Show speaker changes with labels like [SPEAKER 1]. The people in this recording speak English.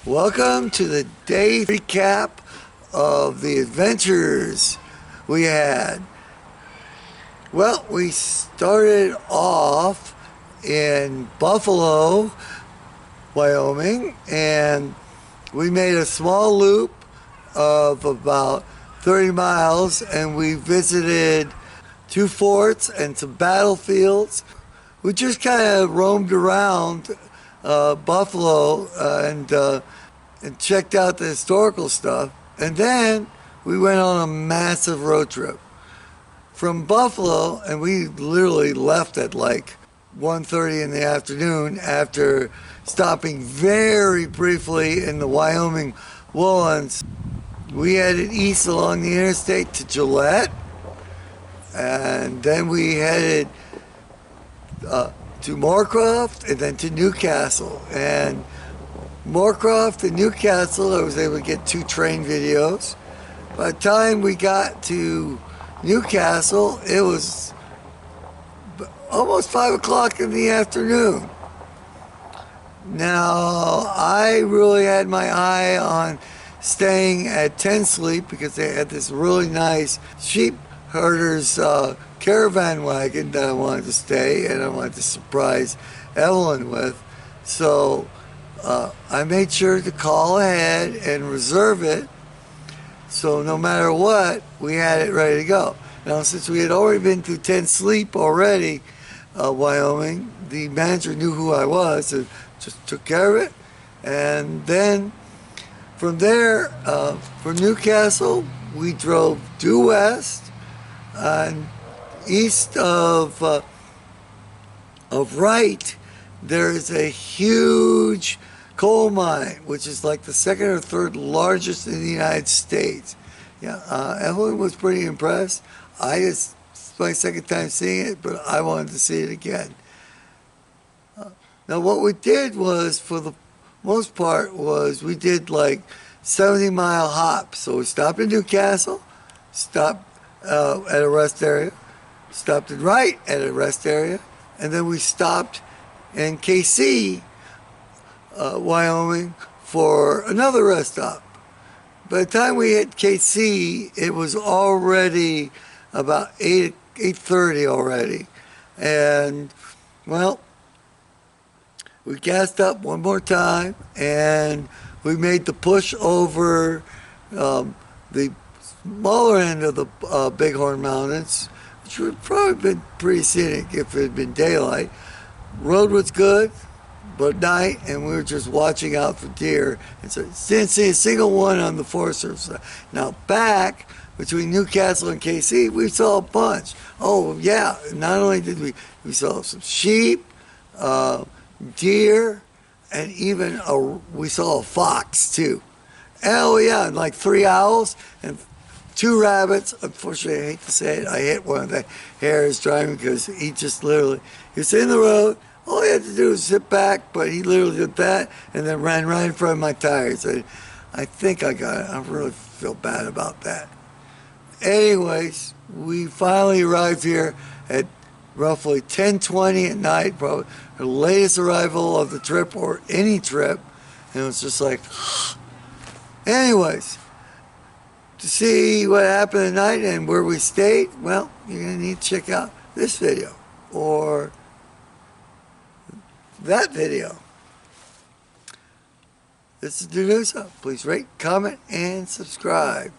[SPEAKER 1] Welcome to the day recap of the adventures we had. Well, we started off in Buffalo, Wyoming, and we made a small loop of about 30 miles, and we visited two forts and some battlefields. We just kind of roamed around Buffalo and checked out the historical stuff. And then we went on a massive road trip from Buffalo, and we literally left at like 1:30 in the afternoon after stopping very briefly in the Wyoming woolens. We headed east along the interstate to Gillette, and then we headed to Moorcroft and then to Newcastle. And Moorcroft and Newcastle, I was able to get 2 train videos. By the time we got to Newcastle, it was almost 5 o'clock in the afternoon. Now, I really had my eye on staying at 10 Sleep because they had this really nice sheep herders caravan wagon that I wanted to stay, and I wanted to surprise Evelyn with. So I made sure to call ahead and reserve it, so no matter what, we had it ready to go. Now, since we had already been through 10 Sleep already, Wyoming, the manager knew who I was and just took care of it. And then from there, from Newcastle, we drove due west, and east of Wright, there is a huge coal mine, which is like the second or third largest in the United States. Yeah, Evelyn was pretty impressed. It's my second time seeing it, but I wanted to see it again. Now, what we did was, for the most part, was we did like 70-mile hops. So we stopped in Newcastle, stopped at a rest area, stopped in Wright at a rest area, and then we stopped in KC, Wyoming, for another rest stop. By the time we hit KC, it was already about 8:30 already. And, well, we gassed up one more time, and we made the push over the smaller end of the Bighorn Mountains, which would probably been pretty scenic if it had been daylight. Road was good, but night, and we were just watching out for deer, and so didn't see a single one on the Forest Service side. Now, back between Newcastle and KC, we saw a bunch. Oh yeah, not only did we saw some sheep, deer, and even we saw a fox too. Oh yeah, and like 3 owls and 2 rabbits. Unfortunately, I hate to say it, I hit one of the hares driving because he just literally, he was in the road. All he had to do was sit back, but he literally did that and then ran right in front of my tires. I think I got it. I really feel bad about that. Anyways, we finally arrived here at roughly 10:20 at night, probably the latest arrival of the trip or any trip. And it was just like, anyways, to see what happened at night and where we stayed, well, you're going to need to check out this video or that video. This is Denusa. Please rate, comment, and subscribe.